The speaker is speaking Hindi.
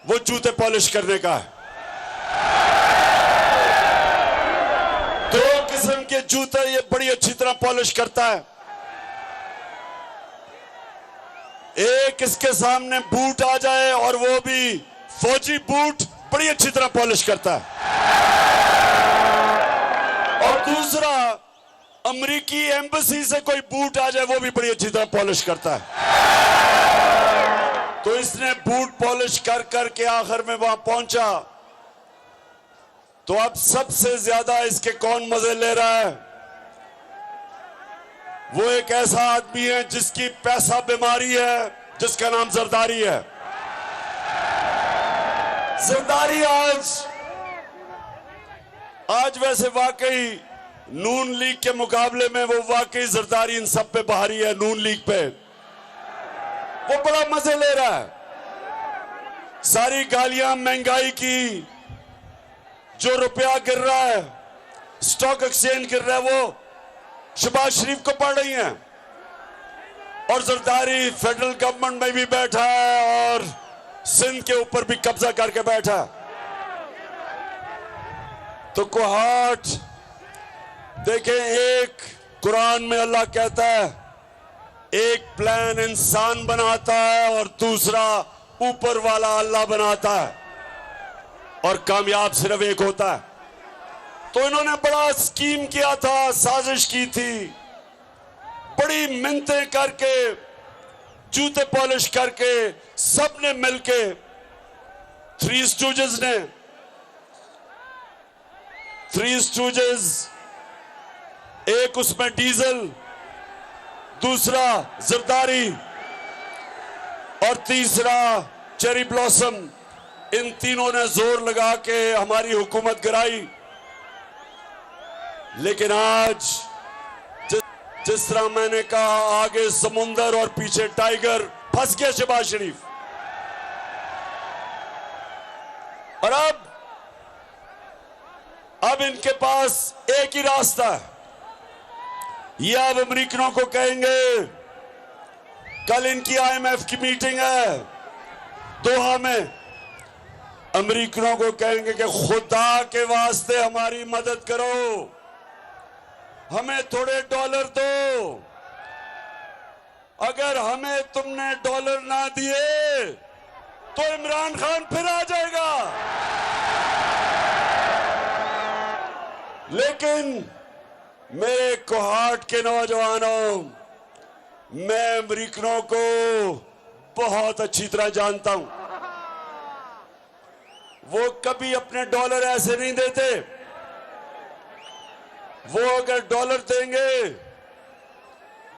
वो जूते पॉलिश करने का है। दो किस्म के जूते ये बड़ी अच्छी तरह पॉलिश करता है। एक इसके सामने बूट आ जाए और वो भी फौजी बूट बड़ी अच्छी तरह पॉलिश करता है। और दूसरा अमेरिकी एम्बेसी से कोई बूट आ जाए वो भी बड़ी अच्छी तरह पॉलिश करता है। तो इसने बूट पॉलिश कर करके आखिर में वहां पहुंचा। तो अब सबसे ज्यादा इसके कौन मजे ले रहा है? वो एक ऐसा आदमी है जिसकी पैसा बीमारी है, जिसका नाम जरदारी है। जरदारी आज वैसे वाकई नून लीग के मुकाबले में वो वाकई जरदारी इन सब पे बाहरी है। नून लीग पे वो बड़ा मजे ले रहा है। सारी गालियां महंगाई की, जो रुपया गिर रहा है, स्टॉक एक्सचेंज गिर रहा है, वो शहबाज शरीफ को पड़ रही हैं। और जरदारी फेडरल गवर्नमेंट में भी बैठा है और सिंध के ऊपर भी कब्जा करके बैठा। तो कोहाट देखें, एक कुरान में अल्लाह कहता है एक प्लान इंसान बनाता है और दूसरा ऊपर वाला अल्लाह बनाता है, और कामयाब सिर्फ एक होता है। तो इन्होंने बड़ा स्कीम किया था, साजिश की थी, बड़ी मिन्नतें करके, जूते पॉलिश करके, सबने मिलके, थ्री स्टूजेस, एक उसमें डीजल, दूसरा जरदारी और तीसरा चेरी ब्लॉसम, इन तीनों ने जोर लगा के हमारी हुकूमत गिराई। लेकिन आज जिस तरह मैंने कहा, आगे समुंदर और पीछे टाइगर, फंस गया शहबाज शरीफ। और अब इनके पास एक ही रास्ता है। ये अब अमेरिकनों को कहेंगे, कल इनकी IMF की मीटिंग है दोहा में, अमेरिकनों को कहेंगे कि खुदा के वास्ते हमारी मदद करो, हमें थोड़े डॉलर दो। अगर हमें तुमने डॉलर ना दिए तो इमरान खान फिर आ जाएगा। लेकिन मेरे कोहाट के नौजवानों, मैं अमेरिकनों को बहुत अच्छी तरह जानता हूं। वो कभी अपने डॉलर ऐसे नहीं देते। वो अगर डॉलर देंगे